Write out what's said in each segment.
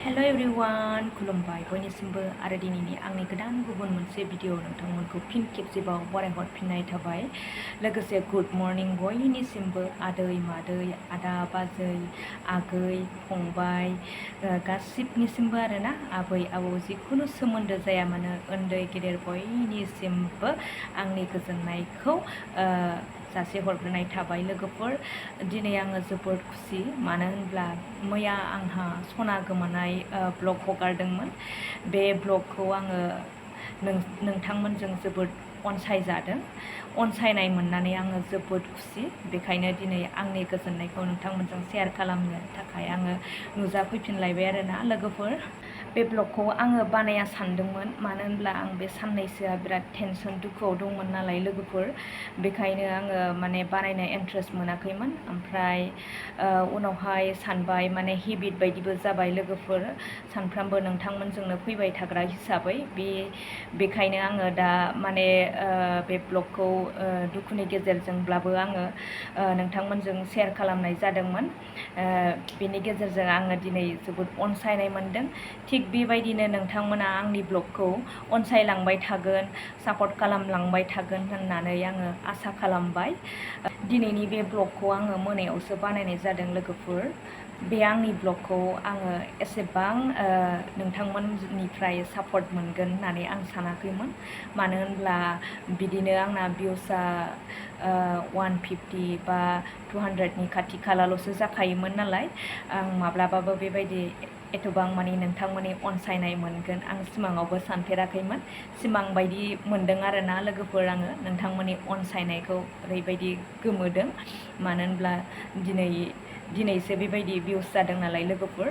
Hello everyone खुलुमबाय बयनिसिमबो आरो दिनैनि आंनि गोदान गुबुन मोनसे भिडिअ नोंथांमोनखौ फिन खेबसेबाव बरायहरफिननाय थाबाय लोगोसे गुड मर्निं बयनिसिमबो आदै मादै आदा बाजै आगै फंबाय गासिबनिसिमबो आरोना आबै आबौ जिखुनु सोमोन्दो जाया मानो उन्दै गेदेर बयनिसिमबो आंनि गोजोननायखौ जासे हरग्रोनाय थाबाय लोगोफोर दिनै आङो जोबोद खुसि मानो होनब्ला मैया आंहा सना गोमानाय ब्लग हगारदोंमोन बे ब्लगखौ आङो नोंथांमोनजों जोबोद अनसायजादों अनसायनाय मोननानै आङो जोबोद खुसि बेखायनो दिनै आंनि गोजोननायखौ नोंथांमोनजों शेयार खालामनो थाखाय आङो नुजाफैफिनलायबाय आरोना लोगोफोर बे ब्लगखौ आङो बानाया सानदोंमोन मानो होनब्ला आं बे साननैसोआ बिराद टेनसन दुखुआव दंमोन नालाय लोगोफोर बेखायनो आङो माने बानायनो इन्ट्रेस्ट मोनाखैमोन ओमफ्राय उनावहाय सानबाय माने हेबिट बायदिबो जाबाय लोगोफोर सानफ्रामबो नोंथांमोनजोंनो फैबाय थाग्रा हिसाबै बेखायनो आङो दा माने बे ब्लगखौ दुखुनि गेजेरजोंब्लाबो आङो नोंथांमोनजों शेयार खालामनाय जादोंमोन बेनि गेजेरजों आङो दिनै जोबोद अनसायनाय मोनदों थिग बेबायदिनो नोंथांमोना आंनि ब्लगखौ अनसायलांबाय थागोन सापर्ट खालामलांबाय थागोन होननानै आङो आसा खालामबाय दिनैनि बे ब्लगखौ आङो मोनायावसो बानायनाय जादों लोगोफोर बे आंनि ब्लगखौ आङो एसेबां नोंथांमोननिफ्राय सापर्ट मोनगोन होननानै आं सानाखैमोन मानो होनब्ला बिदिनो आंना भिउसआ 150 बा 200नि खाथि खालाल'सो जाखायोमोन नालाय आं माब्लाबाबो बेबायदि एथबां माने नोंथांमोननि अनसायनाय मोनगोन आं सिमाङावबो सानफेराखैमोन सिमां बायदि मोनदों आरोना लोगोफोर आङो नोंथांमोननि अनसायनायखौ ओरैबायदि गोमोदों मानो होनब्ला दिनैसो बेबायदि भिउस जादों नालाय लोगोफोर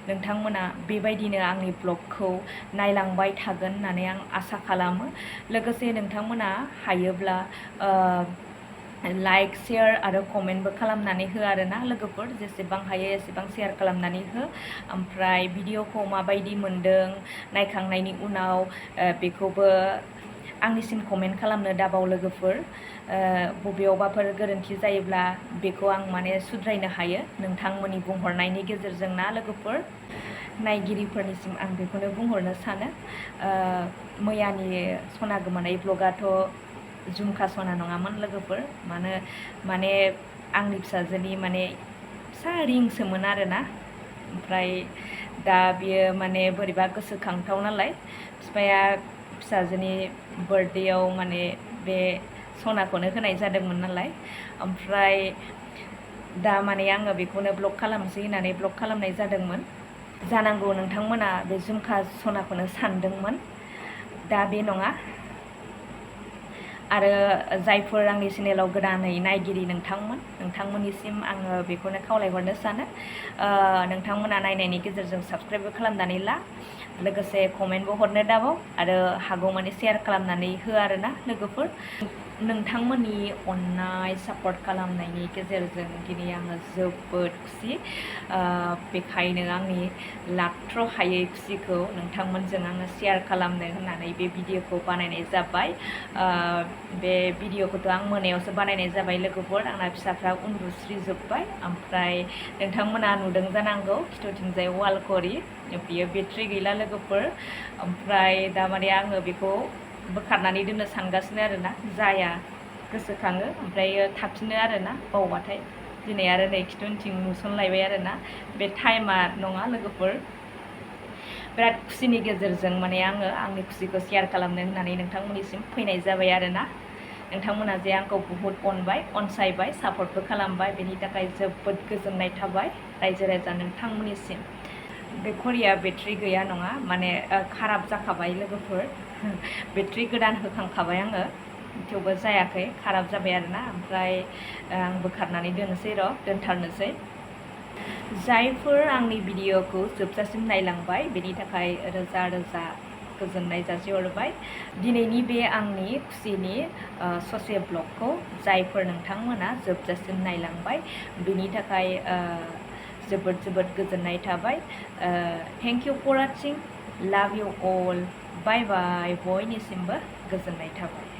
नोंथांमोना बेबायदिनो आंनि ब्लगखौ नायलांबाय थागोन होननानै आं आसा खालामो लोगोसे नोंथांमोना हायोब्ला लाइक शेयार आरो कमेन्टबो खालामनानै हो आरोना लोगोफोर जेसेबां हायो एसेबां शेयार खालामनानै हो ओमफ्राय भिडिअखौ माबायदि मोनदों नायखांनायनि उनाव बेखौबो आंनिसिम कमेन्ट खालामनो दाबाव लोगोफोर बबेयावबाफोर गोरोन्थि जायोब्ला बेखौ आं माने सुद्रायनो हायो नोंथांमोननि बुंहरनायनि गेजेरजों ना लोगोफोर नायगिरिफोरनिसिम आं बेखौनो बुंहरनो सानो मैयानि सना गोमानाय ब्लगाथ' झुमखा सना नङामोन लोगोफोर माने आंनि फिसाजोनि माने फिसा रिंसोमोन आरोना ओमफ्राय दा बियो माने बोरैबा गोसोखांथाव नालाय बिफाया फिसाजोनि बार्थडेआव माने बे सनाखौनो होनाय जादोंमोन नालाय ओमफ्राय दा माने आङो बेखौनो ब्लग खालामसै होननानै ब्लग खालामनाय जादोंमोन जानांगौ नोंथांमोना बे झुमखा सनाखौनो सानदोंमोन दा बे नङा आरो जायफोर आंनि चेनेलाव गोदानै नायगिरि नोंथांमोननिसिम आङो बेखौनो खावलायहरनो सानो नोंथांमोना नायनायनि गेजेरजों साबस्क्राइबबो खालामनानै ला लोगोसे कमेन्टबो हरनो दाबाव आरो हागौमानि शेयार खालामनानै हो आरोना लोगोफोर नोंथांमोननि अननाय सापर्ट खालामनायनि गेजेरजों दिनै आङो जोबोद खुसि बेखायनो आंनि लाथ्र' हायै खुसिखौ नोंथांमोनजों आङो शेयार खालामनो होननानै बे भिडिअखौ बानायनाय जाबाय बे भिडिअखौथ' आं मोनायावसो बानायनाय जाबाय लोगोफोर आंना फिसाफ्रा उन्दुस्रिजोब्बाय ओमफ्राय नोंथांमोना नुदों जानांगौ खिथुथिंजाय वाल घरि बियो बेटारि गैला लोगोफोर ओमफ्राय दामाने आङो बेखौ बोखारनानै दोननो सानगासिनो आरोना जाया गोसोखाङो ओमफ्राय थाफिनो आरोना बावबाथाय दिनै आरो नै खिथुथिं नुसनलायबाय आरोना बे टाइमा नङा लोगोफोर बिराद खुसिनि गेजेरजों माने आङो आंनि खुसिखौ शेयार खालामनो होननानै नोंथांमोननिसिम फैनाय जाबाय आरोना नोंथांमोना जे आंखौ बुहुत अनबाय अनसायबाय सापर्टबो खालामबाय बेनि थाखाय जोबोद गोजोननाय थाबाय रायजो राजा नोंथांमोननिसिम बे घरिया बेटारि गैया नङा माने खाराब जाखाबाय लोगोफोर बेटारि गोदान होखांखाबाय आङो थेवबो जायाखै खाराब जाबाय आरोना ओमफ्राय आं बोखारनानै दोनथारनोसै जायफोर आंनि भिडिअखौ जोबजासिम नायलांबाय बेनि थाखाय रोजा रोजा गोजोननाय जासिहरबाय दिनैनि बे आंनि खुसिनि ससे ब्लगखौ जायफोर नोंथांमोना जोबजासिम नायलांबाय बेनि थाखाय जोबोद जोबोद गोजोननाय थाबाय थेंक इउ फर वाचिं लाभ इउ अल बाय बाय बयनिसिमबो गोजोननाय थाबाय।